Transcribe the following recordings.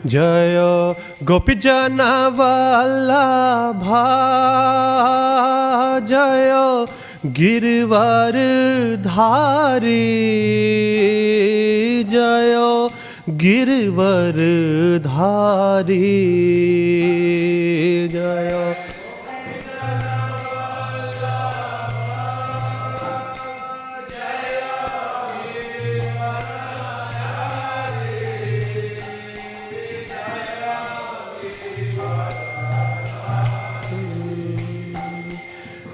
जय गोपीजन वल्लभा जय गिरवर धारी जय गिरवर धारी जय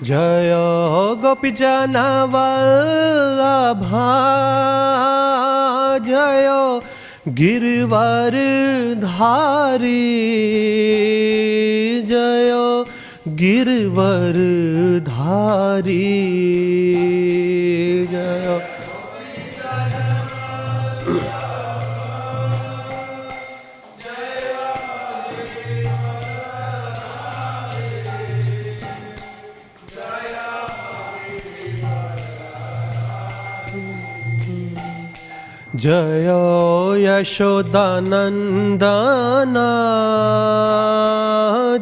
जय गोपीजन वल्लभा जय गिरवर धारी जय गिरवर धारी जय जय यशोदानंदन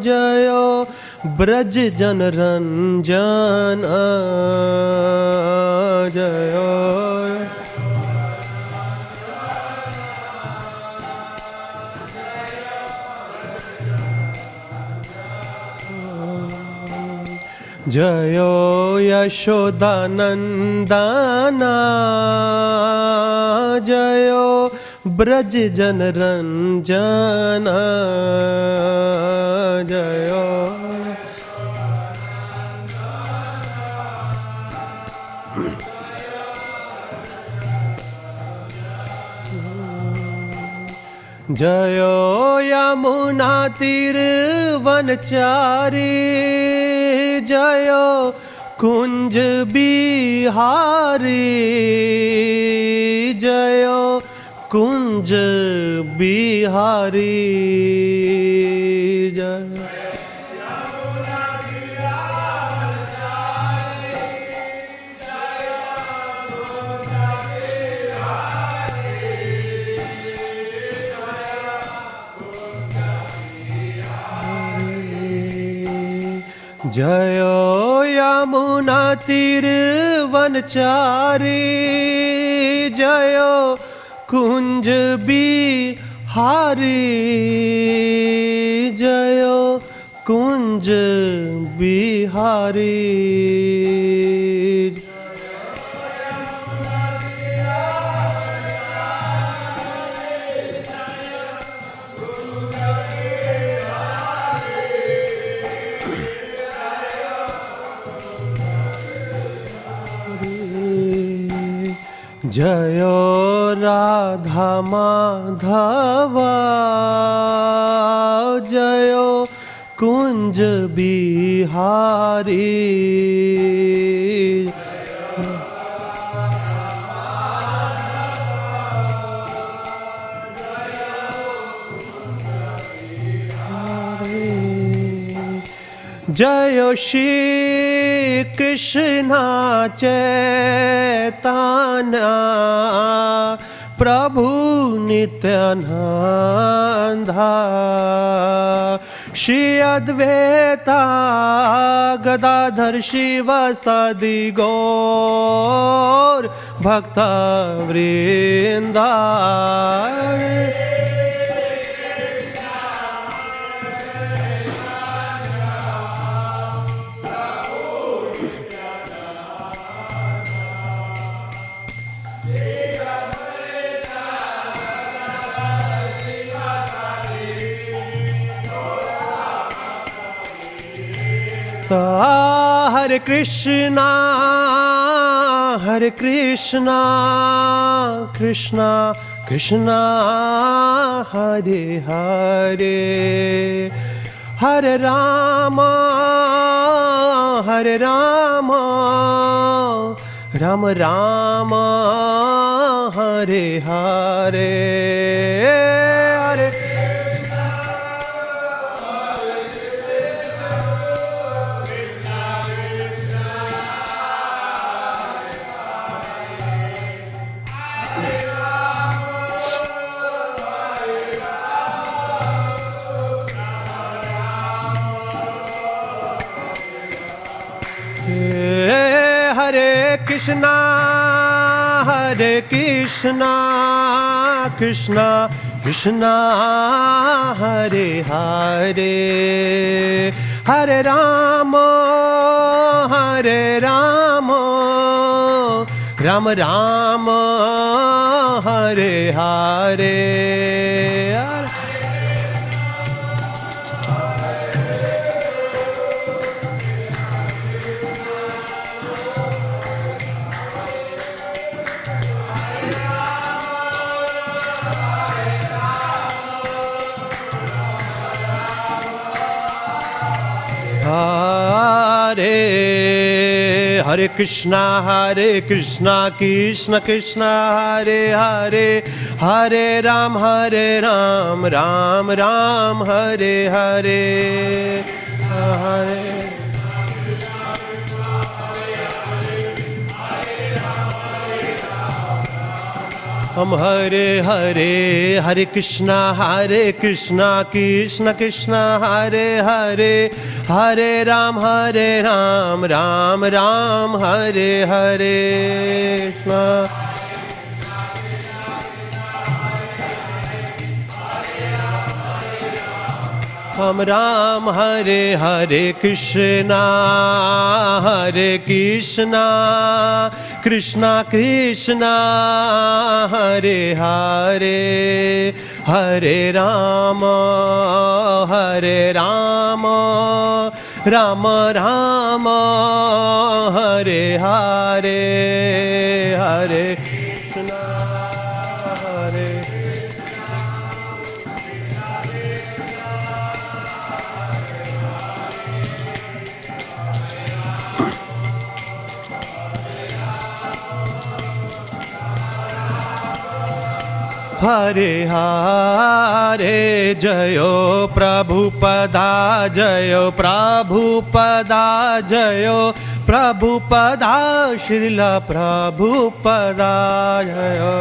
जय ब्रज जन रंजन जय जय यशोदानंदन जय ब्रज जन रंजन जय जय यमुना तीर वनचारी जय कुंज बिहारी जय कुंज बिहारी जय जय यमुना तीर वनचारी जय कुंज बिहारी जय कुंज बिहारी जय राधा माधव जय कुंज बिहारी जय श्री कृष्ण चैतन्य प्रभु नित्यानंद श्री अद्वैत गदाधर शिवासादि गौर भक्त वृंद हरे Krishna Krishna Krishna Hare Hare Hare Ram Ram Ram Hare Hare Hare Krishna, Hare Krishna, Krishna Krishna, Hare Hare, Hare Rama, Hare Rama, Rama Rama, Hare Hare. Hare Hare Krishna, Krishna Krishna, Hare Hare, Hare Ram, Ram Ram, Hare Hare, Hare Hare Hare, Hare Krishna, Krishna Krishna, Hare Hare, Hare Ram, Ram Ram, Hare Hare, Ram Ram, Hare Hare, Krishna Krishna, Krishna Krishna, Hare Hare, Hare Rama, Rama Rama, Hare Hare, Hare Krishna, Hare Hare Hare, Jayo Prabhupada, Jayo Prabhupada, Jayo Prabhupada, Srila Prabhupada, Jayo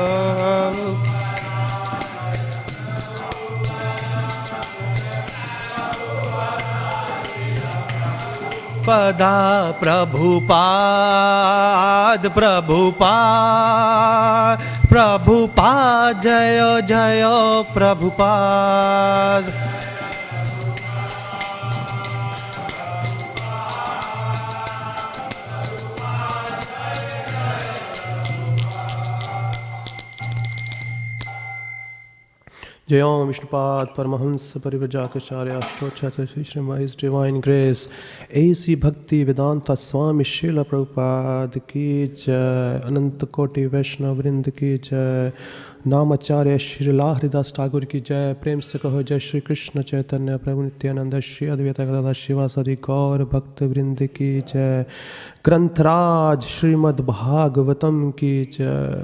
Pada Prabhupada, Prabhupada, Prabhupada, Jayo Jayo Prabhupada. Jai Om Vishnupad Paramahansa Parivrajakacarya Ashtochata Shrima His Divine Grace A.C. Bhakti Vedanta Swami Srila Prabhupada Ki Jai, Ananta Koti Vaishnava Vrind Ki Jai, Namacharya Srila Haridas Thakur Ki Jai, Prem Se Kaho Jai Shri Krishna Chaitanya Prabhu Nityananda Shri Advaita Gadadhar Shivasari Gaur Bhakta Vrind Ki Jai, Granth-raj Srimad Bhagavatam Ki Jai.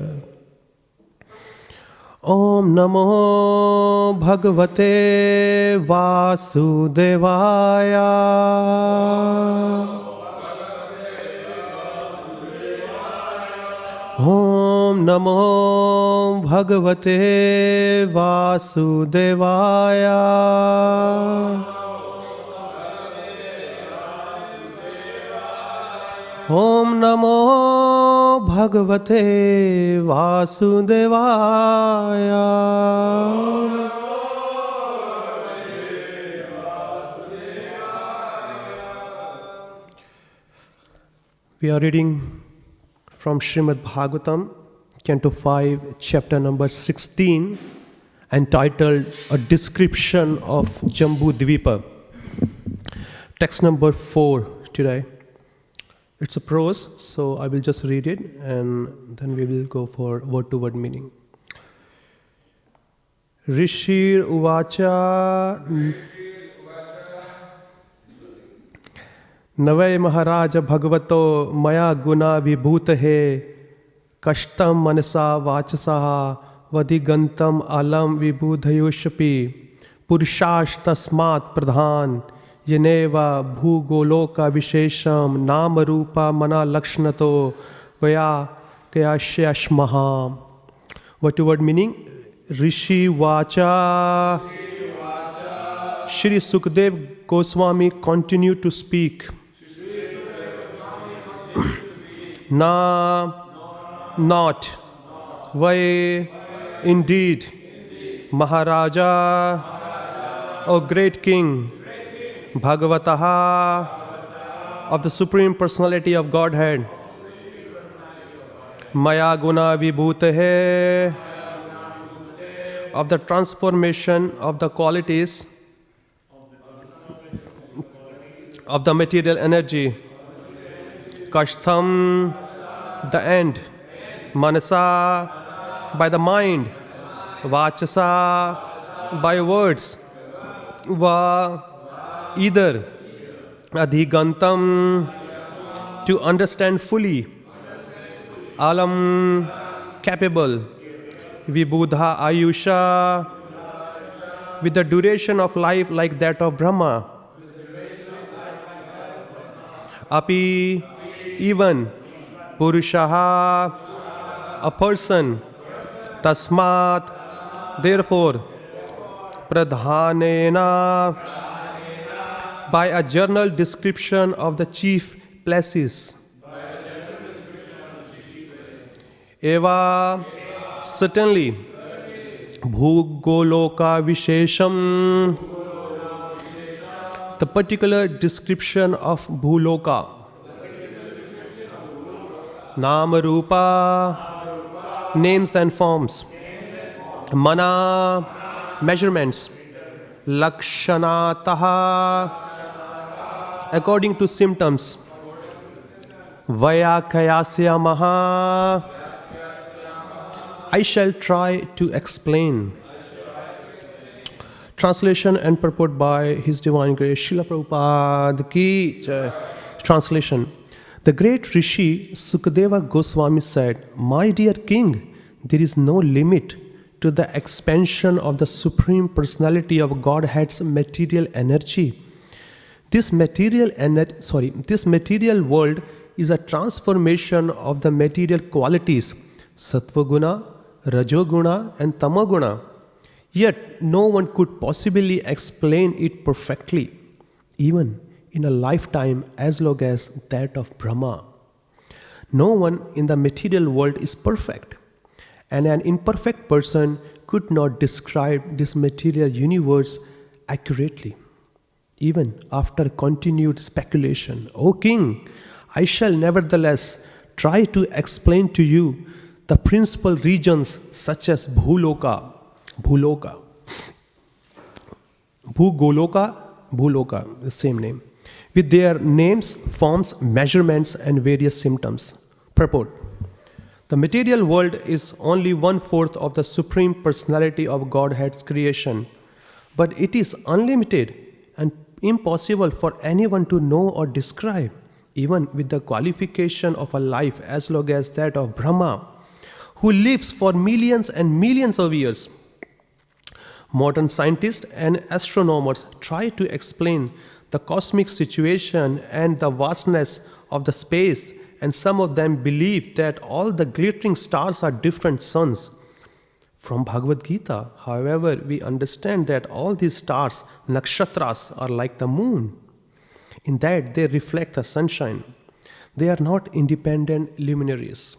Om Namo Bhagavate Vasudevaya. Om Namo Bhagavate Vasudevaya. Om Namo Bhagavate Vasudevaya. We are reading from Srimad Bhagavatam, Canto 5, Chapter number 16, entitled A Description of Jambu Dvipa. Text number 4 today. It's a prose, so I will just read it and then we will go for word-to-word meaning. ṛṣir uvāca navai mahārāja bhagavato māyā-guṇa-vibhūteḥ kāṣṭhāṁ manasā vacasā vādhigantum alaṁ vibudhāyuṣāpi puruṣas tasmāt prādhān-yenaiva bhū-golaka-viśeṣaṁ nāma-rūpa-māna-lakṣaṇato vyākhyāsyāmaḥ. Word-to-word meaning. Rishi Vacha. Shri Śukadeva Gosvāmī continued to speak. Na, not, Vai, indeed, mahārāja, O great king, bhagavato of the Supreme Personality of Godhead, māyā-guṇa-vibhūteḥ of the transformation of the qualities of the material energy, kāṣṭhāṁ, the end, manasā, by the mind, vacasā, by words, either vādhigantum, to understand fully, alaṁ, capable, vibudhāyuṣāpi, with the duration of life like that of Brahmā, api, even, puruṣas, a person, tasmāt, therefore, prādhān-yenaiva, by a general description of the chief places. Eva, certainly, bhū-golaka-viśeṣaṁ, the particular description of Bhūloka. Nāma-rūpa, names and forms. Mana, measurements. lakṣaṇato, according to symptoms. vyākhyāsyāmaḥ, I shall try to explain. Translation and purport by His Divine Grace Srila Prabhupada ki jai. Translation. The great Rishi Śukadeva Gosvāmī said, "My dear king, there is no limit to the expansion of the Supreme Personality of Godhead's material energy. This material world is a transformation of the material qualities, sattva-guṇa, rajo-guṇa and tamo-guṇa. Yet no one could possibly explain it perfectly, even in a lifetime as long as that of Brahmā. No one in the material world is perfect, and an imperfect person could not describe this material universe accurately, even after continued speculation. O king, I shall nevertheless try to explain to you the principal regions such as Bhūloka, Bhūloka, the same name, with their names, forms, measurements, and various symptoms. Purport. The material world is only 1/4 of the Supreme Personality of Godhead's creation, but it is unlimited and impossible for anyone to know or describe, even with the qualification of a life as long as that of Brahmā, who lives for millions and millions of years. Modern scientists and astronomers try to explain the cosmic situation and the vastness of the space, and some of them believe that all the glittering stars are different suns. From Bhagavad Gita, however, we understand that all these stars, nakshatras, are like the moon, in that they reflect the sunshine. They are not independent luminaries.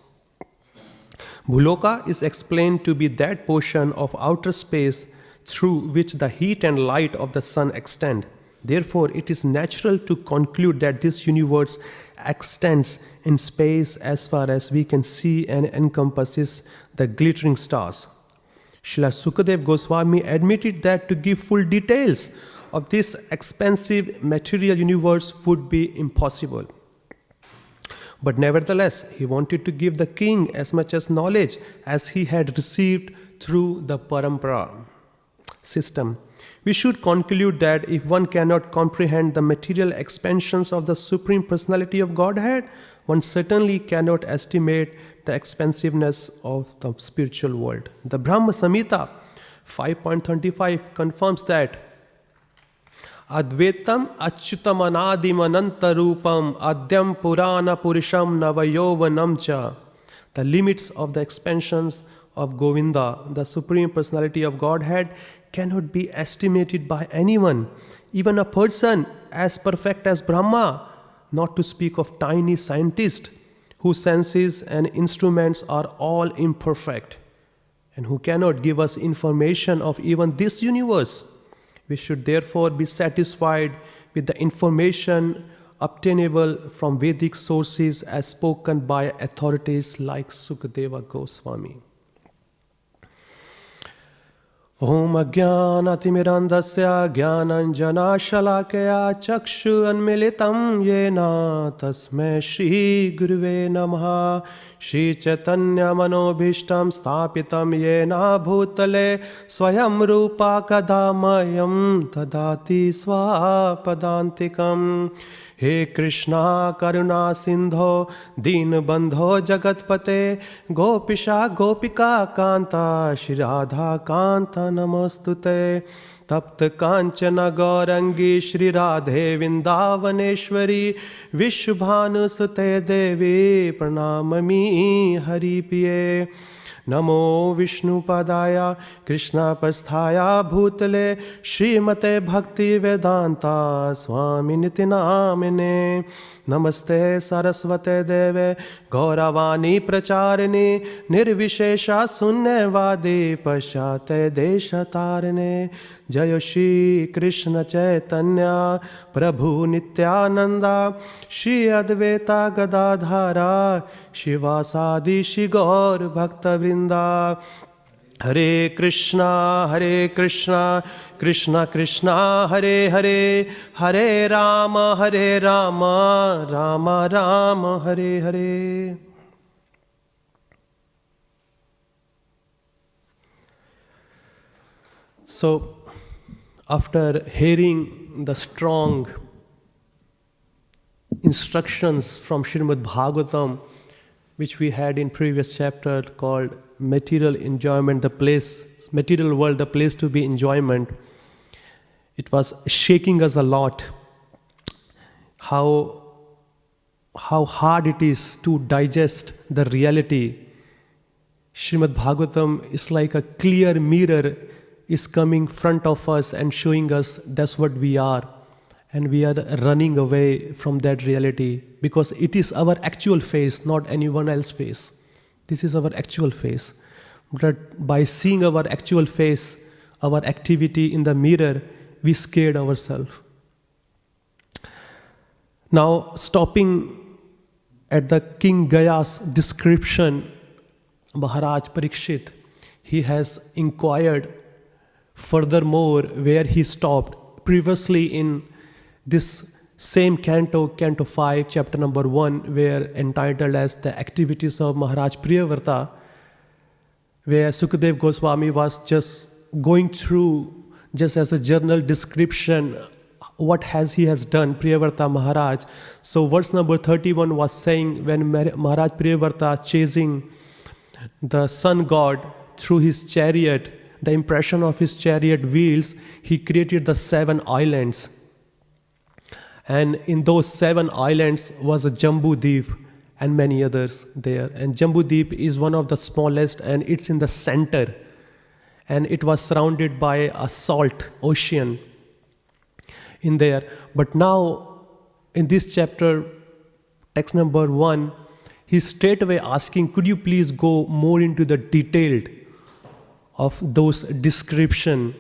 Bhūloka is explained to be that portion of outer space through which the heat and light of the sun extend. Therefore, it is natural to conclude that this universe extends in space as far as we can see and encompasses the glittering stars. Srila Śukadeva Gosvāmī admitted that to give full details of this expansive material universe would be impossible. But nevertheless, he wanted to give the king as much as knowledge as he had received through the Param Brahma system. We should conclude that if one cannot comprehend the material expansions of the Supreme Personality of Godhead, one certainly cannot estimate the expansiveness of the spiritual world. The Brahma Samhita 5.35 confirms that Advaitam achyutam anadim anantarupam adyam purana puruṣam navayovanam cha. The limits of the expansions of Govinda, the Supreme Personality of Godhead, cannot be estimated by anyone, even a person as perfect as Brahmā, not to speak of tiny scientists whose senses and instruments are all imperfect, and who cannot give us information of even this universe. We should therefore be satisfied with the information obtainable from Vedic sources as spoken by authorities like Śukadeva Gosvāmī. Om ajnānatimirandasya jnānanjanāṣalakaya chakshu anmilitam yena tasmai Shri Guruve namaha. Shri Chaitanya manobhishtam sthapitam yena bhūtale swayam rūpa kadamayam tadati svapadantikam. हे कृष्णा करुणा सिंधो दीनबंधो जगतपते गोपिशा गोपिका कांता श्री राधा कांता नमस्तुते तप्त कांचन गौरंगी श्री राधे वृंदावनेश्वरी विश्वभानुसुते देवी प्रणमामि हरिप्रिये नमो विष्णुपदाय कृष्णपस्थाय भूतले श्रीमते भक्ति वेदांता स्वामिनिति नामिने नमस्ते सरस्वते देवे गौरवाणी प्रचारिणे निर्विशेषा शून्यवादी पश्चाते देशतारिणे जय श्री कृष्ण चैतन्य प्रभु नित्यानंदा श्री अद्वैता गदाधारा शिवासादि श्री गौर भक्तवृंदा हरे Krishna Krishna Krishna Hare Hare Hare Ram Ram Ram Hare Hare. So, after hearing the strong instructions from Srimad Bhagavatam, which we had in previous chapter called material enjoyment, the place, material world, the place to be enjoyment, it was shaking us a lot. How hard it is to digest the reality. Srimad Bhagavatam is like a clear mirror is coming front of us and showing us that's what we are. And we are running away from that reality because it is our actual face, not anyone else's face. This is our actual face. But by seeing our actual face, our activity in the mirror, we scared ourselves. Now, stopping at the King Gaya's description, Maharaj Parikshit, he has inquired furthermore where he stopped. Previously in this same canto, Canto 5, chapter number 1, where entitled as The Activities of Maharaj Priyavrata, where Śukadeva Gosvāmī was just going through, just as a general description, what he has done, Priyavrata Maharaj. So verse number 31 was saying when Maharaj Priyavrata chasing the sun god through his chariot, the impression of his chariot wheels, he created the 7 islands. And in those 7 islands was a Jambu Deep and many others there. And Jambu Deep is one of the smallest and it's in the center. And it was surrounded by a salt ocean in there. But now in this chapter, text number 1, he's straight away asking, could you please go more into the detailed of those description.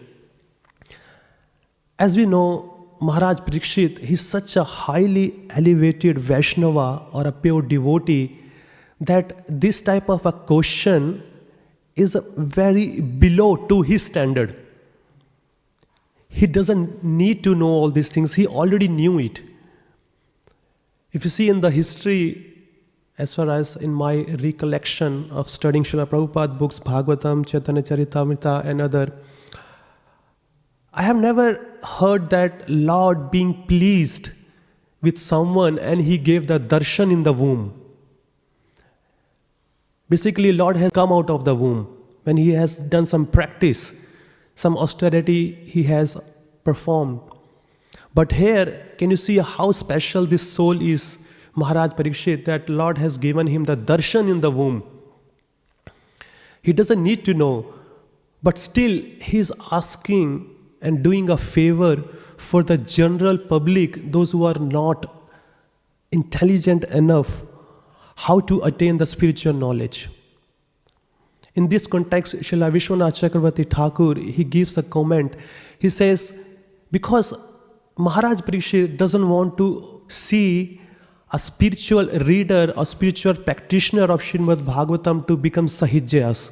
As we know, Maharaj Parikshit, he's such a highly elevated Vaishnava or a pure devotee that this type of a question is very below to his standard. He doesn't need to know all these things. He already knew it. If you see in the history, as far as in my recollection of studying Srila Prabhupada books, Bhagavatam, Chaitanya Charitamrita and other, I have never heard that Lord being pleased with someone and he gave the darshan in the womb. Basically, Lord has come out of the womb. When he has done some practice, some austerity he has performed. But here, can you see how special this soul is, Maharaj Parikshit, that Lord has given him the darshan in the womb. He doesn't need to know, but still he's asking and doing a favor for the general public, those who are not intelligent enough. how to attain the spiritual knowledge. In this context, Srila Vishwanath Chakravarti Thakur, he gives a comment. He says, because Maharaj Parikshit doesn't want to see a spiritual reader or spiritual practitioner of Srimad Bhagavatam to become sahijyas,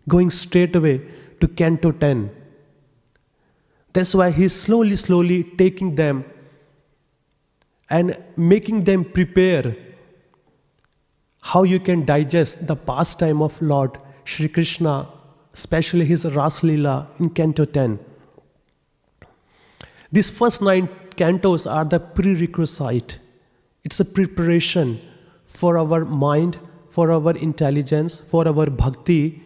going straight away to Canto 10. That's why he's slowly taking them and making them prepare how you can digest the pastime of Lord Shri Krishna, especially his Ras Leela in Canto 10. These first 9 cantos are the prerequisite. It's a preparation for our mind, for our intelligence, for our bhakti,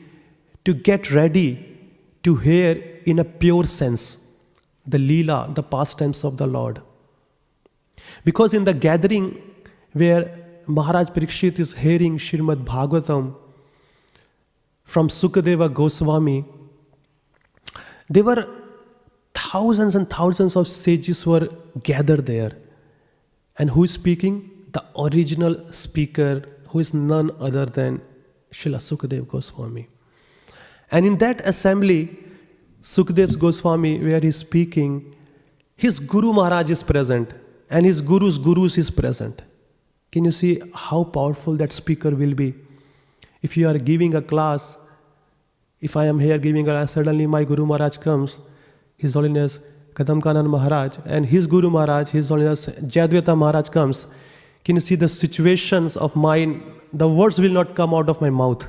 to get ready to hear in a pure sense the Leela, the pastimes of the Lord. Because in the gathering where Maharaj Parikshit is hearing Srimad Bhagavatam from Śukadeva Gosvāmī, there were thousands and thousands of sages were gathered there. And who is speaking? The original speaker, who is none other than Srila Śukadeva Gosvāmī. And in that assembly, Śukadeva Gosvāmī, where he is speaking, his Guru Maharaj is present and his Guru's Gurus is present. Can you see how powerful that speaker will be? If you are giving a class, if I am here giving a class, suddenly my Guru Maharaj comes, His Holiness Kadam Kanan Maharaj, and his Guru Maharaj, His Holiness Jadveta Maharaj comes. Can you see the situations of mine? The words will not come out of my mouth.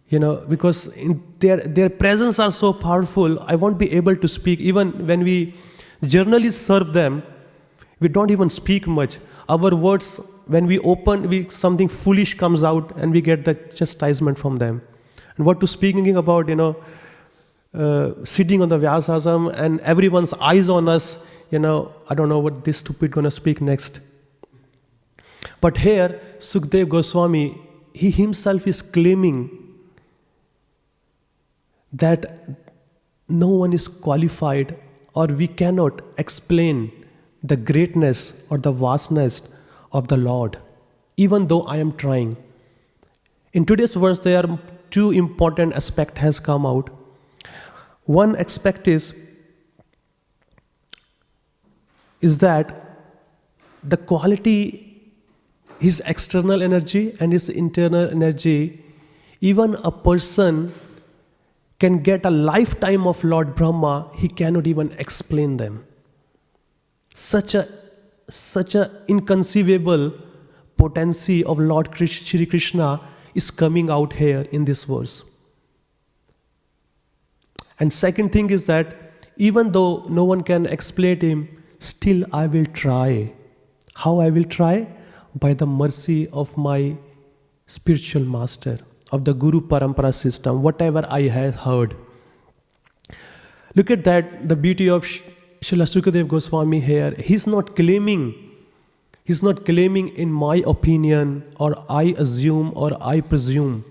You know, because their presence are so powerful, I won't be able to speak. Even when we generally serve them, we don't even speak much. Our words, when we open, something foolish comes out and we get the chastisement from them. And what to speaking about, sitting on the vyākhyāsyāmaḥ and everyone's eyes on us, I don't know what this stupid gonna speak next. But here, Śukadeva Gosvāmī, he himself is claiming that no one is qualified or we cannot explain the greatness or the vastness of the Lord, even though I am trying. In today's verse, there are 2 important aspects has come out. One aspect is that the quality, his external energy and his internal energy, even a person can get a lifetime of Lord Brahma, he cannot even explain them. Such a inconceivable potency of Lord Shri Krishna is coming out here in this verse. And second thing is that even though no one can explain him, still I will try. How I will try? By the mercy of my spiritual master, of the Guru Parampara system, whatever I have heard. Look at that, the beauty of Srila Śukadeva Gosvāmī here. He's not claiming in my opinion, or I assume, or I presume,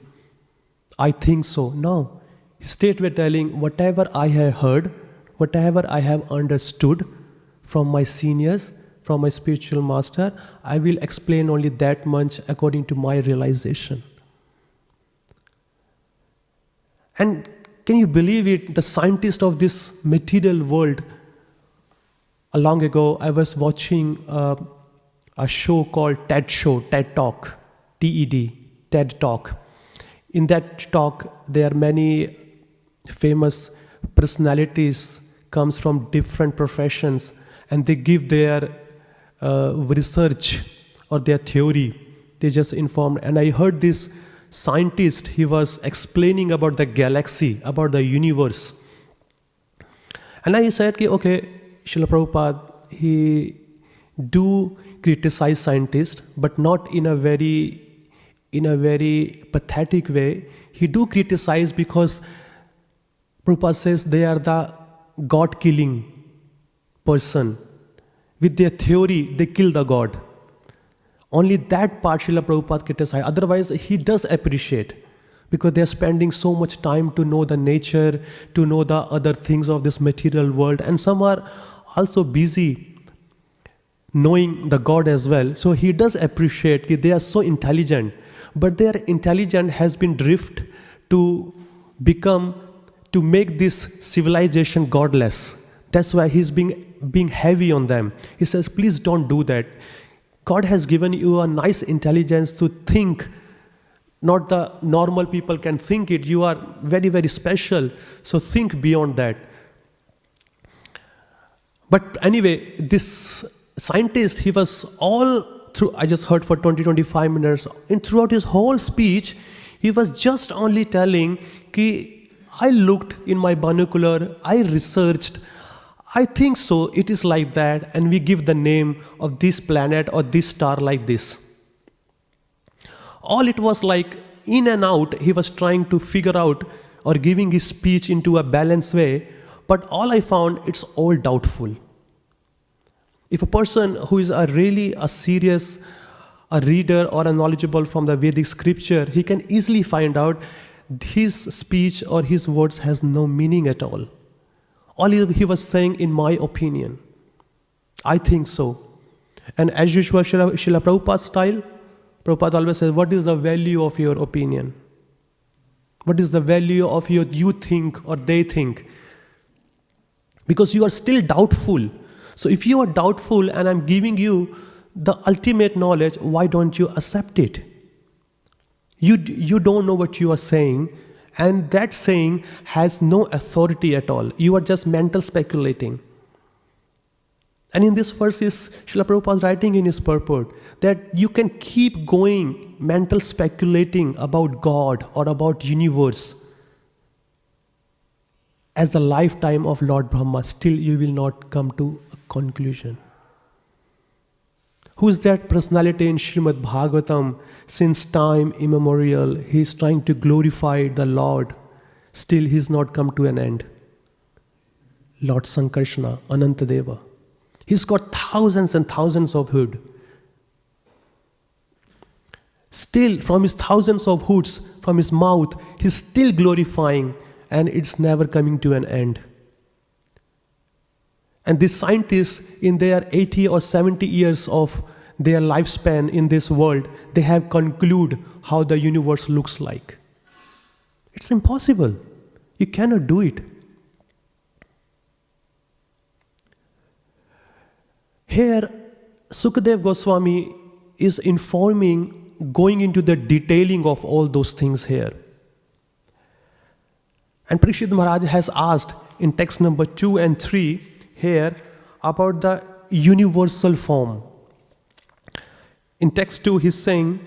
I think so. No. Straightway telling whatever I have heard, whatever I have understood from my seniors, from my spiritual master, I will explain only that much according to my realization. And can you believe it? The scientist of this material world, long ago I was watching a show called TED Talk, TED, TED Talk. In that talk, there are many famous personalities comes from different professions, and they give their research or their theory. They just informed. And I heard this scientist, he was explaining about the galaxy, about the universe. And I said, okay, Srila Prabhupada, he do criticize scientists, but not in a very pathetic way. He do criticize because Prabhupada says they are the God-killing person. With their theory, they kill the God. Only that part Srila Prabhupada criticizes. Otherwise, he does appreciate, because they are spending so much time to know the nature, to know the other things of this material world. And some are also busy knowing the God as well. So he does appreciate that they are so intelligent, but their intelligence has been drift to make this civilization godless. That's why he's being heavy on them. He says, please don't do that. God has given you a nice intelligence to think. Not the normal people can think it. You are very, very special. So think beyond that. But anyway, this scientist, he was all through, I just heard for 20-25 minutes, and throughout his whole speech, he was just only telling, I looked in my binocular, I researched, I think so, it is like that, and we give the name of this planet or this star like this. All it was like in and out, he was trying to figure out or giving his speech into a balanced way, but all I found, it's all doubtful. If a person who is really a serious reader or a knowledgeable from the Vedic scripture, he can easily find out his speech or his words has no meaning at all. All he was saying, in my opinion, I think so. And as usual, Srila Prabhupada's style, Prabhupada always says, what is the value of your opinion? What is the value of your you think or they think? Because you are still doubtful. So if you are doubtful and I'm giving you the ultimate knowledge, why don't you accept it? You don't know what you are saying, and that saying has no authority at all. You are just mental speculating. And in this verse is Srila Prabhupada writing in his purport that you can keep going mental speculating about God or about universe as the lifetime of Lord Brahma, still you will not come to a conclusion. Who is that personality in Srimad Bhagavatam? Since time immemorial, he is trying to glorify the Lord. Still he has not come to an end. Lord Sankarshana, Anantadeva. He's got thousands and thousands of hoods. Still, from his thousands of hoods, from his mouth, he's still glorifying, and it's never coming to an end. And these scientists, in their 80 or 70 years of their lifespan in this world, they have concluded how the universe looks like. It's impossible. You cannot do it. Here, Śukadeva Gosvāmī is informing, going into the detailing of all those things here. And Parikshit Maharaj has asked in text number 2 and 3 here about the universal form. In text 2, he's saying,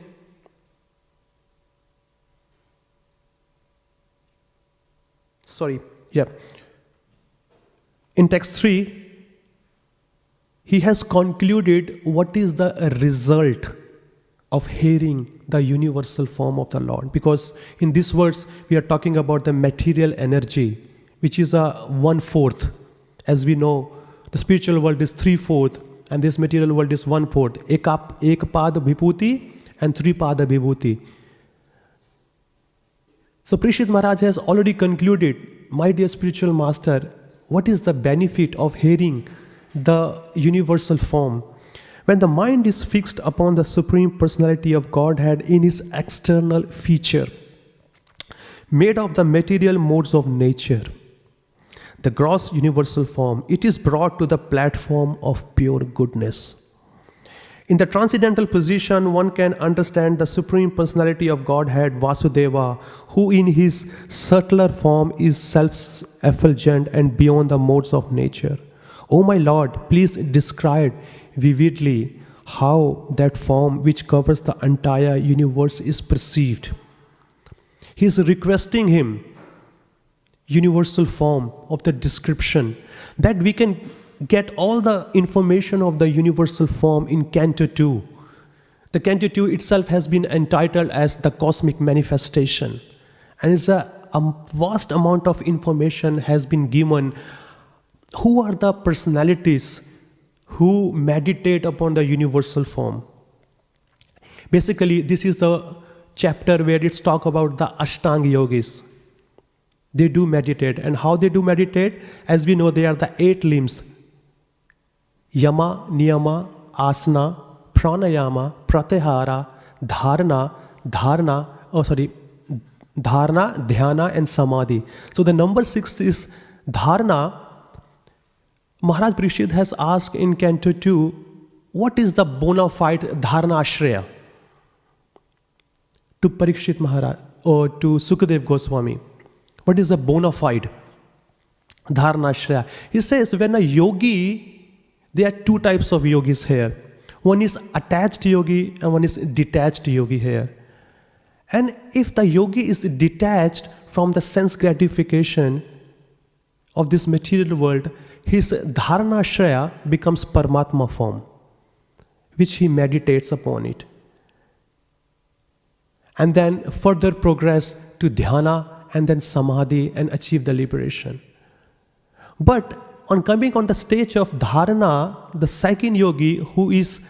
in text 3, he has concluded what is the result of hearing the universal form of the Lord. Because in this verse, we are talking about the material energy, which is a 1/4. As we know, the spiritual world is 3/4, and this material world is 1/4. Ek pada vibhuti and 3 pada vibhuti. So Parikshit Maharaj has already concluded, my dear spiritual master, what is the benefit of hearing the universal form? When the mind is fixed upon the Supreme Personality of Godhead in his external feature, made of the material modes of nature, the gross universal form, it is brought to the platform of pure goodness. In the transcendental position, one can understand the Supreme Personality of Godhead, Vasudeva, who in his subtler form is self-effulgent and beyond the modes of nature. O my Lord, please describe vividly how that form which covers the entire universe is perceived. He is requesting him, universal form of the description, that we can get all the information of the universal form in Canto 2. The Canto 2 itself has been entitled as the cosmic manifestation. And it's a vast amount of information has been given. Who are the personalities who meditate upon the universal form? Basically, this is the chapter where it's talk about the Ashtanga yogis. They do meditate. And how they do meditate? As we know, they are the 8 limbs. Yama, Niyama, asana, pranayama, pratyahara, dharana, dhyana and samadhi. So the number 6 is dharana. Maharaj Parikshit has asked in Canto 2, what is the bona fide dharana ashraya? To Parikshit Maharaj or to Śukadeva Gosvāmī. What is the bona fide dharana ashraya? He says when a yogi, there are two types of yogis here. One is attached yogi and one is detached yogi here. And if the yogi is detached from the sense gratification of this material world, his dharana ashraya becomes Paramatma form, which he meditates upon it. And then further progress to dhyana and then samadhi and achieve the liberation. But on coming on the stage of dharana, the second yogi who is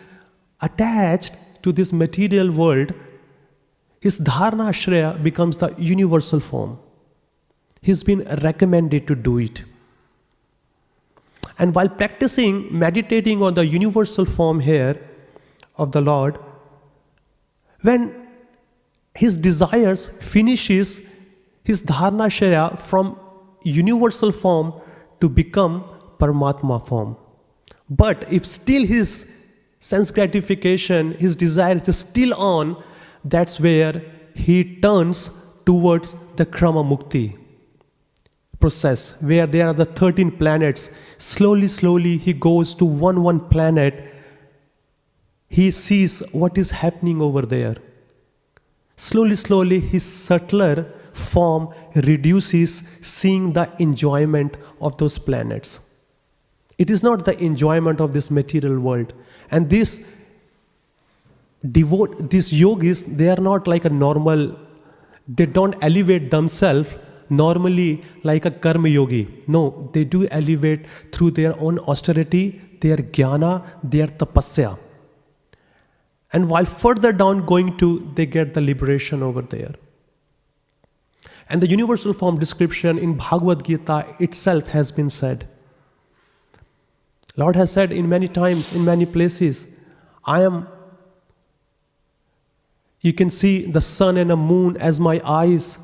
attached to this material world, his dharana ashraya becomes the universal form. He's been recommended to do it. And while practicing, meditating on the universal form here of the Lord, when his desires finishes his dharana ashraya from universal form to become Paramatma form. But if still his sense gratification, his desire is still on, that's where he turns towards the Krama Mukti process, where there are the 13 planets. Slowly he goes to one planet. He sees what is happening over there. Slowly his subtler form reduces, seeing the enjoyment of those planets. It is not the enjoyment of this material world. And these yogis, they are not like a normal, they don't elevate themselves normally like a karma yogi. No, they do elevate through their own austerity, their jnana, their tapasya. And while further down going to, they get the liberation over there. And the universal form description in Bhagavad Gita itself has been said. Lord has said in many times, in many places, you can see the sun and the moon as my eyes.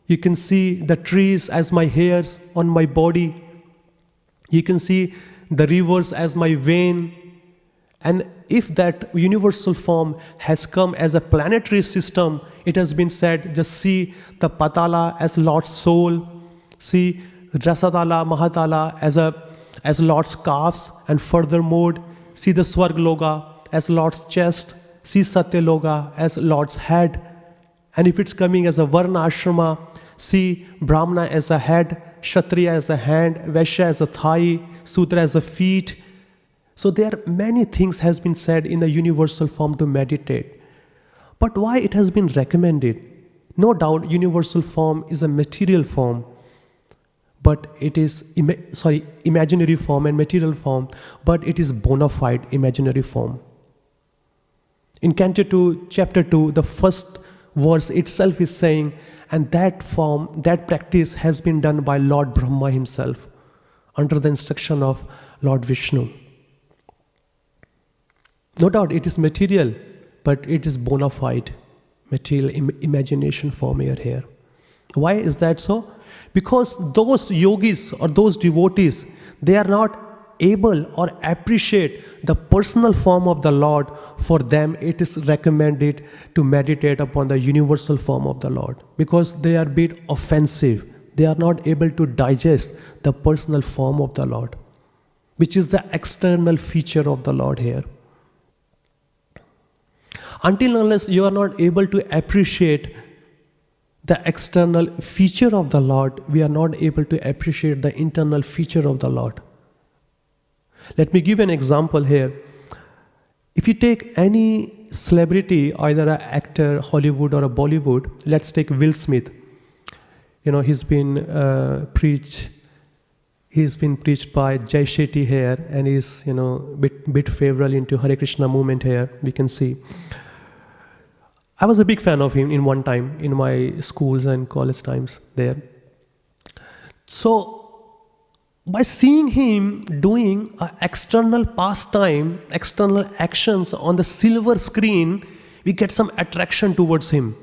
You can see the trees as my hairs on my body. You can see the rivers as my vein. And if that universal form has come as a planetary system, it has been said, just see the Patala as Lord's soul, see Rasatala, Mahatala as Lord's calves, and furthermore, see the Swargloka as Lord's chest, see Satyaloka as Lord's head. And if it's coming as a Varna Ashrama, see Brahmana as a head, Kshatriya as a hand, Vaishya as a thigh, Sudra as a feet. So there are many things has been said in the universal form to meditate. But why it has been recommended? No doubt universal form is a material form, but it is imaginary form and material form, but it is bona fide imaginary form. In Canto 2, Chapter 2, the first verse itself is saying, and that form, that practice has been done by Lord Brahma himself, under the instruction of Lord Vishnu. No doubt it is material, but it is bona fide material imagination form here. Why is that so? Because those yogis or those devotees, they are not able or appreciate the personal form of the Lord. For them it is recommended to meditate upon the universal form of the Lord, because they are a bit offensive. They are not able to digest the personal form of the Lord, which is the external feature of the Lord here. Until unless you are not able to appreciate the external feature of the Lord, we are not able to appreciate the internal feature of the Lord. Let me give an example here. If you take any celebrity, either an actor, Hollywood or a Bollywood, let's take Will Smith. He's been preached by Jai Shetty here, and he's bit favorable into Hare Krishna movement here, we can see. I was a big fan of him in one time in my schools and college times there. So by seeing him doing external pastime, external actions on the silver screen, we get some attraction towards him.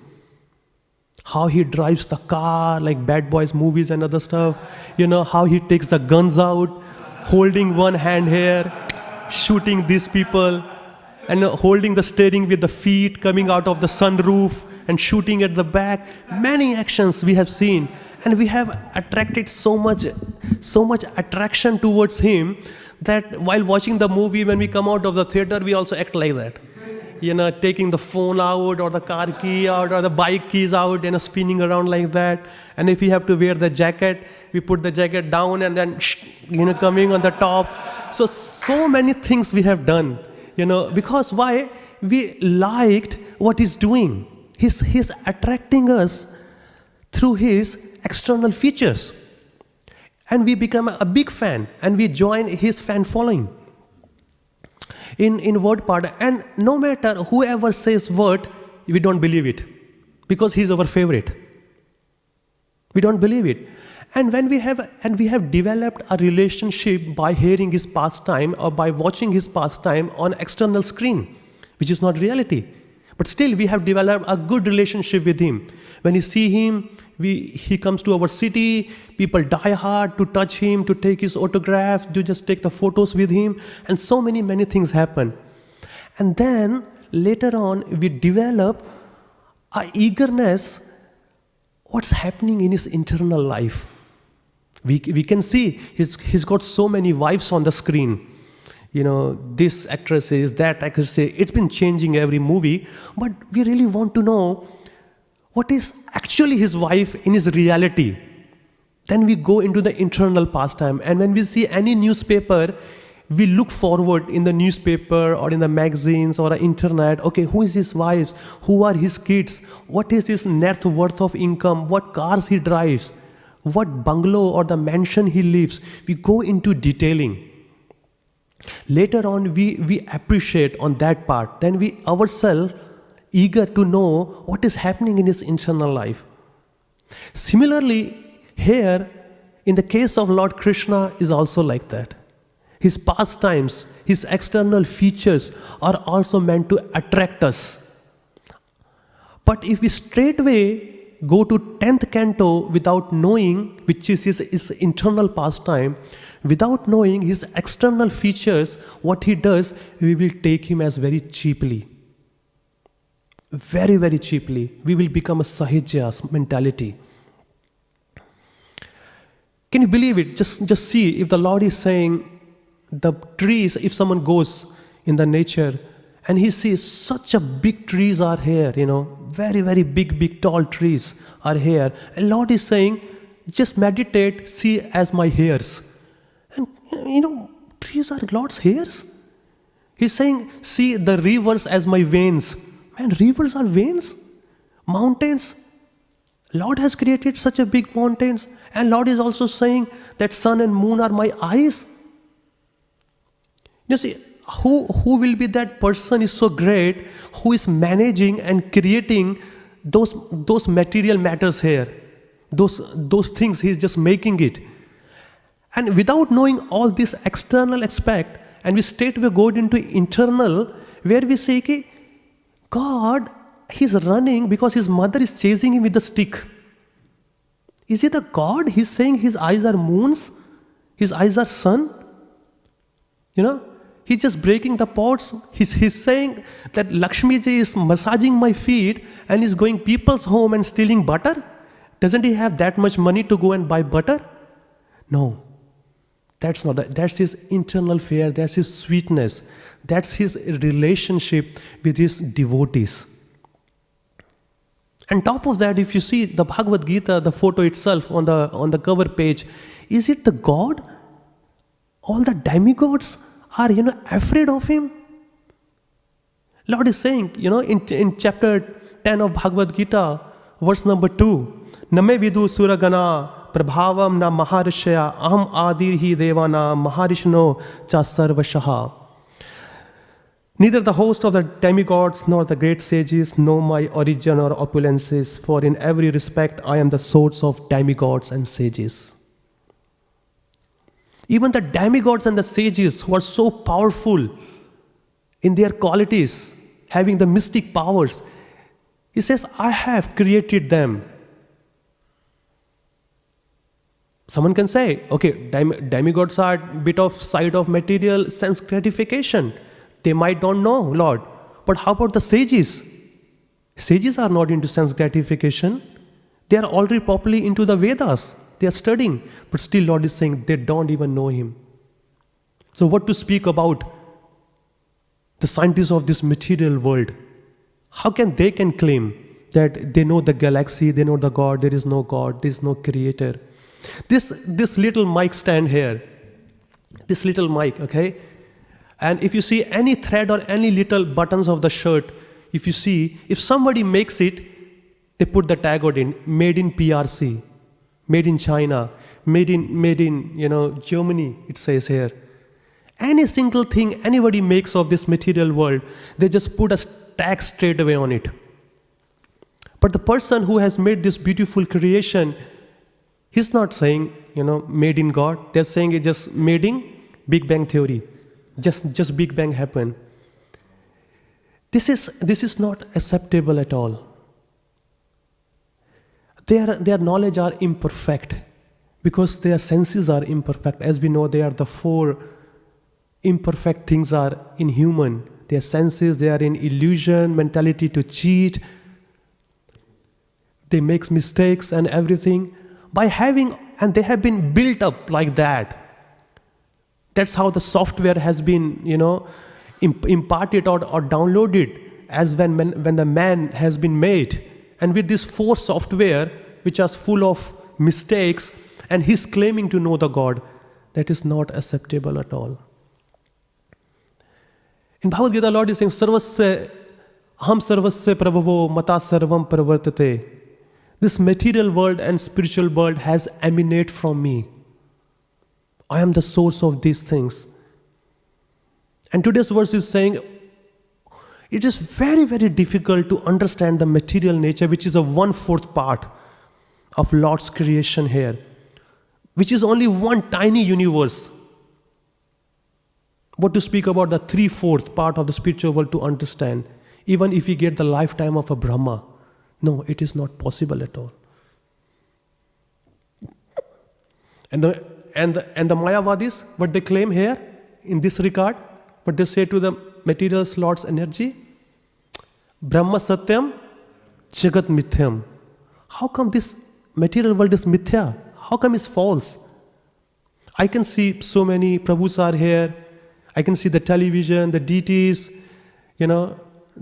How he drives the car, like Bad Boys movies and other stuff. How he takes the guns out, holding one hand here, shooting these people, and holding the steering with the feet, coming out of the sunroof and shooting at the back. Many actions we have seen. And we have attracted so much attraction towards him that while watching the movie, when we come out of the theater, we also act like that. Taking the phone out or the car key out or the bike keys out, spinning around like that. And if we have to wear the jacket, we put the jacket down and then, coming on the top. So many things we have done, because why? We liked what he's doing. He's attracting us through his external features. And we become a big fan and we join his fan following in word part. And no matter whoever says word, we don't believe it because he's our favorite. We don't believe it. And we have developed a relationship by hearing his pastime or by watching his pastime on external screen, which is not reality. But still we have developed a good relationship with him. When you see him, he comes to our city, people die hard to touch him, to take his autograph, to just take the photos with him, and so many things happen. And then later on, we develop a eagerness, what's happening in his internal life. We can see he's got so many wives on the screen. This actress is, that actress is. It's been changing every movie, but we really want to know what is actually his wife in his reality. Then we go into the internal pastime. And when we see any newspaper, we look forward in the newspaper or in the magazines or the internet. Okay, who is his wife? Who are his kids? What is his net worth of income? What cars he drives? What bungalow or the mansion he lives? We go into detailing. Later on, we appreciate on that part. Then we ourselves eager to know what is happening in his internal life. Similarly, here, in the case of Lord Krishna, is also like that. His pastimes, his external features are also meant to attract us. But if we straightway go to 10th canto without knowing, which is his internal pastime, without knowing his external features, what he does, we will take him as very cheaply. Very, very cheaply. We will become a sahajya mentality. Can you believe it? Just see, if the Lord is saying, the trees, if someone goes in the nature and he sees such a big trees are here, very, very big, tall trees are here. And Lord is saying, just meditate, see as my hairs. And trees are Lord's hairs. He's saying, see the rivers as my veins. Man, rivers are veins. Mountains. Lord has created such a big mountains. And Lord is also saying that sun and moon are my eyes. You see, who will be that person is so great who is managing and creating those material matters here. Those things, he's just making it. And without knowing all this external aspect, and we straightway go into internal, where we say, God, he's running because his mother is chasing him with a stick. Is he the God? He's saying his eyes are moons, his eyes are sun. He's just breaking the pots. He's saying that Lakshmi ji is massaging my feet and is going people's home and stealing butter. Doesn't he have that much money to go and buy butter? No. That's not that. That's his internal fear. That's his sweetness. That's his relationship with his devotees. On top of that, if you see the Bhagavad Gita, the photo itself on the cover page, is it the God? All the demigods are, afraid of him. Lord is saying, in chapter 10 of Bhagavad Gita, verse number 2, Name vidu suragana prabhavam na mahārāja aham ādirhi devana mahārishno cha sarvashaha. Neither the host of the demigods nor the great sages know my origin or opulences, for in every respect I am the source of demigods and sages. Even the demigods and the sages who are so powerful in their qualities, having the mystic powers, he says, I have created them. Someone can say, okay, demigods are a bit of side of material sense gratification. They might not know, Lord. But how about the sages? Sages are not into sense gratification. They are already properly into the Vedas. They are studying. But still Lord is saying they don't even know Him. So what to speak about the scientists of this material world? How can they claim that they know the galaxy, they know the God, there is no God, there is no creator? This little mic stand here, this little mic, okay? And if you see any thread or any little buttons of the shirt, if you see, if somebody makes it, they put the tag on it, made in PRC, made in China, made in Germany, it says here. Any single thing anybody makes of this material world, they just put a tag straight away on it. But the person who has made this beautiful creation, he's not saying, made in God. They're saying it's just made in Big Bang theory. Just Big Bang happened. This is not acceptable at all. Their knowledge are imperfect because their senses are imperfect. As we know, they are the four imperfect things are in human. Their senses, they are in illusion, mentality to cheat. They make mistakes and everything. And they have been built up like that. That's how the software has been, imparted or downloaded as when the man has been made. And with this four software, which are full of mistakes, and he's claiming to know the God, that is not acceptable at all. In Bhagavad Gita, Lord is saying, Sarvasya, Aham Sarvasya Prabhavo Mata Sarvam Pravartate. This material world and spiritual world has emanated from me. I am the source of these things. And today's verse is saying, it is very, very difficult to understand the material nature, which is a 1/4 part of Lord's creation here, which is only one tiny universe. What to speak about the 3/4 part of the spiritual world to understand, even if we get the lifetime of a Brahma. No, it is not possible at all. And the Mayavadis, what they claim here in this regard, what they say to the material Lord's energy, Brahma Satyam, Jagat Mithyam. How come this material world is mithya? How come it's false? I can see so many Prabhus are here. I can see the television, the deities,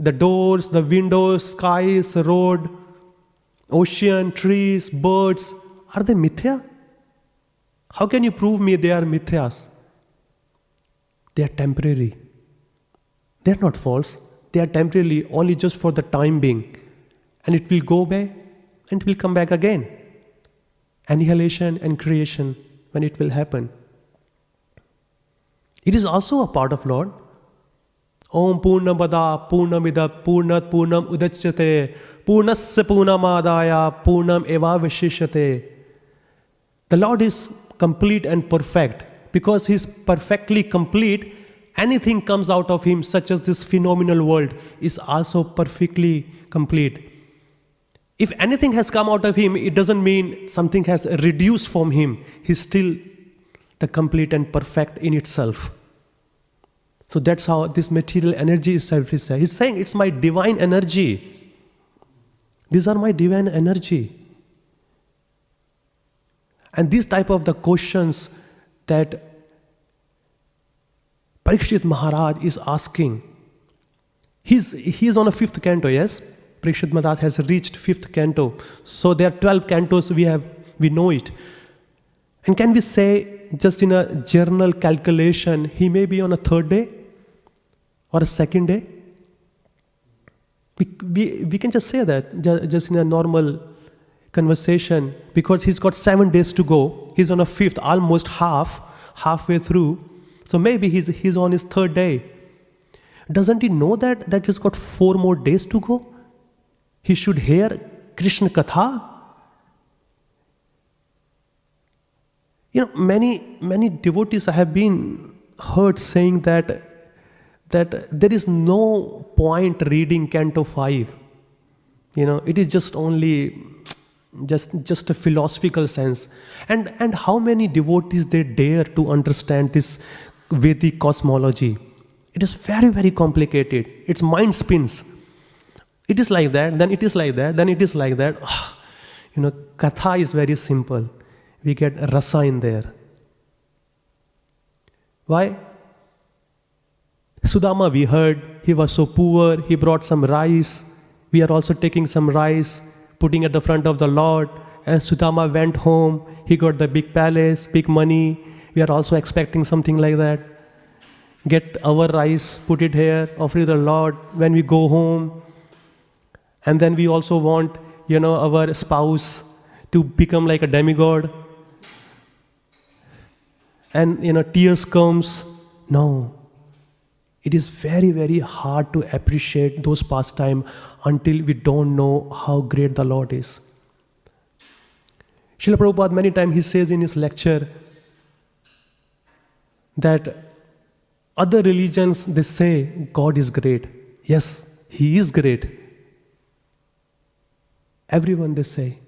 the doors, the windows, skies, road, ocean, trees, birds. Are they mithya? How can you prove me they are mithyas? They are temporary. They are not false. They are temporarily, only just for the time being. And it will go away and it will come back again. Annihilation and creation, when it will happen. It is also a part of Lord. Om Purnamada Purnamida Purnat Purnam Udachyate Purnasya Purnamadaya Purnam Eva Vishishate. The Lord is complete and perfect. Because He is perfectly complete, anything comes out of Him, such as this phenomenal world, is also perfectly complete. If anything has come out of Him, it doesn't mean something has reduced from Him. He's still the complete and perfect in itself. So that's how this material energy is self-realized. He's saying, it's my divine energy. These are my divine energy. And these type of the questions that Parikshit Maharaj is asking. He's on a 5th canto, yes? Parikshit Maharaj has reached 5th canto. So there are 12 cantos we know it. And can we say, just in a general calculation, he may be on a 3rd day or a 2nd day? We can just say that, just in a normal conversation, because he's got 7 days to go. He's on a 5th, almost halfway through. So maybe he's on his 3rd day. Doesn't he know that he's got 4 more days to go? He should hear Krishna Katha. Many devotees I have been heard saying that there is no point reading Canto 5. It is just only just a philosophical sense. And how many devotees they dare to understand this Vedic cosmology? It is very, very complicated. Its mind spins. It is like that, then it is like that, then it is like that. Katha is very simple. We get rasa in there. Why? Sudama, we heard, he was so poor, he brought some rice. We are also taking some rice, putting at the front of the Lord. And Sudama went home, he got the big palace, big money. We are also expecting something like that. Get our rice, put it here, offer it to the Lord when we go home. And then we also want, our spouse to become like a demigod. And, tears comes. No. It is very, very hard to appreciate those pastimes until we don't know how great the Lord is. Srila Prabhupada, many times he says in his lecture that other religions, they say God is great. Yes, He is great. Everyone they say.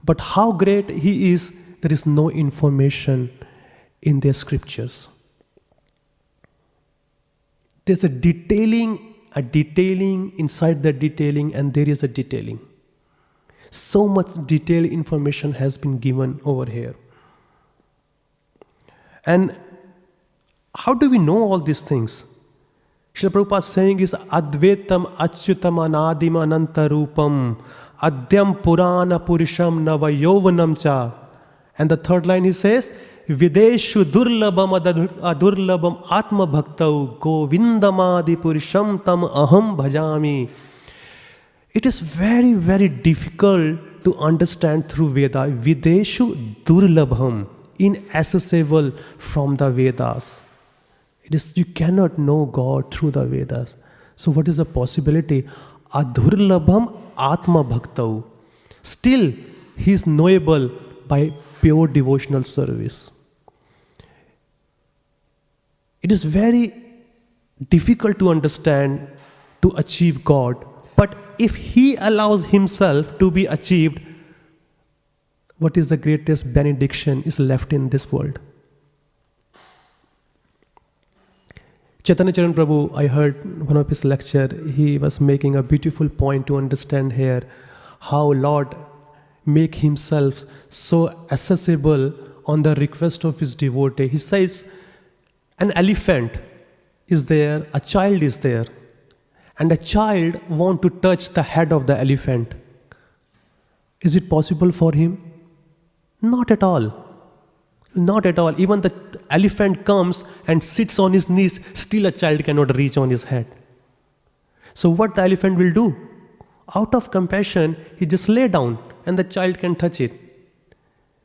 But how great He is, there is no information in their scriptures. There's a detailing inside the detailing, and there is a detailing. So much detailed information has been given over here. And how do we know all these things? Srila Prabhupada saying is Advaitam Achyutam Anadim Anantarupam Adyam Purana Puruṣam Nava Yovanam Cha. And the third line he says, Videshu Durlabam Adurlabam Atma Bhaktau Govindamadi Puruṣam Tam Aham Bhajami. It is very, very difficult to understand through Veda. Videshu Durlabham, inaccessible from the Vedas. You cannot know God through the Vedas. So what is the possibility? Adurlabham Atma Bhaktau. Still, he is knowable by pure devotional service. It is very difficult to understand, to achieve God. But if he allows himself to be achieved, what is the greatest benediction is left in this world? Chaitanya Charan Prabhu, I heard one of his lecture, he was making a beautiful point to understand here how Lord make himself so accessible on the request of his devotee. He says, an elephant is there, a child is there, and a child wants to touch the head of the elephant. Is it possible for him? Not at all. Not at all. Even the elephant comes and sits on his knees, still a child cannot reach on his head. So what the elephant will do? Out of compassion, he just lay down and the child can touch it.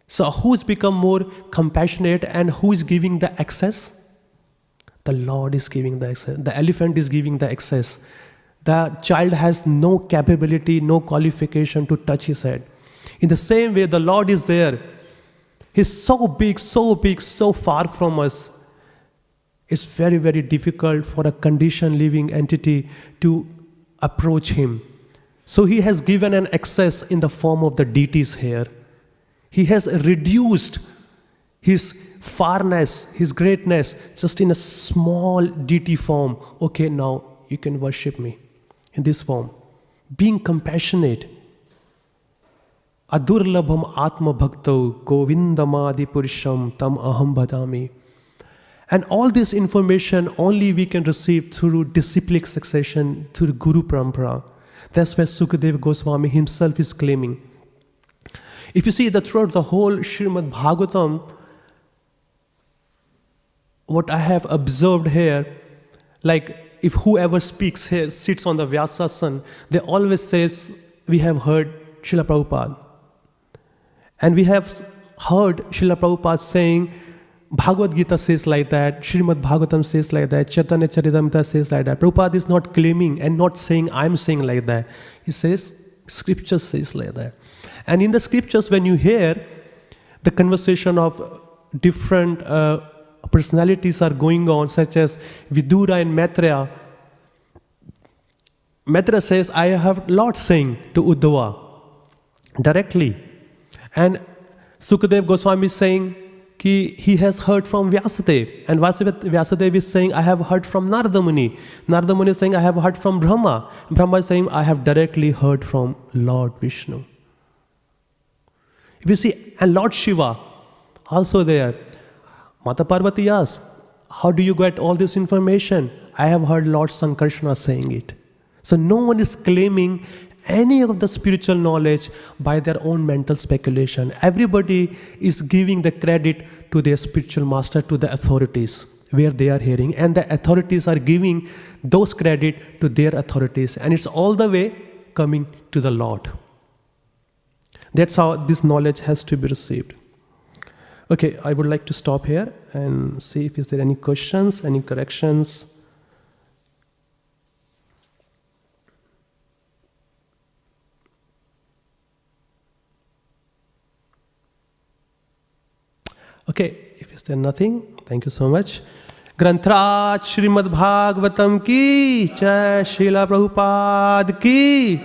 So who's become more compassionate and who is giving the access? The Lord is giving the access. The elephant is giving the access. The child has no capability, no qualification to touch his head. In the same way, the Lord is there. He's so big, so far from us. It's very, very difficult for a conditioned living entity to approach him. So he has given an access in the form of the deities here. He has reduced his farness, his greatness, just in a small deity form. Okay, now you can worship me in this form. Being compassionate. Adurlabham Atma Bhaktau Govindamadi Puruṣam Tam Aham Bhajami. And all this information only we can receive through disciplic succession, through Guru Parampara. That's where Śukadeva Gosvāmī himself is claiming. If you see that throughout the whole Srimad Bhagavatam, what I have observed here, like if whoever speaks here sits on the Vyāsasana, they always says, we have heard Srila Prabhupada. And we have heard Srila Prabhupada saying, Bhagavad Gita says like that, Srimad Bhagavatam says like that, Chaitanya Charitamrita says like that. Prabhupada is not claiming and not saying, I'm saying like that. He says, scripture says like that. And in the scriptures, when you hear the conversation of different personalities are going on, such as Vidura and Maitreya. Maitreya says, I have Lord saying to Uddhava directly. And Śukadeva Gosvāmī is saying he has heard from Vyasadeva. And Vyasadeva is saying, I have heard from Narada Muni. Narada Muni is saying, I have heard from Brahmā. Brahmā is saying, I have directly heard from Lord Vishnu. If you see, and Lord Shiva also there. Mata Parvati asks, how do you get all this information? I have heard Lord Sankarshana saying it. So no one is claiming any of the spiritual knowledge by their own mental speculation. Everybody is giving the credit to their spiritual master, to the authorities where they are hearing, and the authorities are giving those credit to their authorities, and it's all the way coming to the Lord. That's how this knowledge has to be received. Okay, I would like to stop here and see if is there any questions, any corrections. Okay, if is there nothing, thank you so much. Grantraj Srimad Bhagavatam ki Jai, Srila Prabhupada ki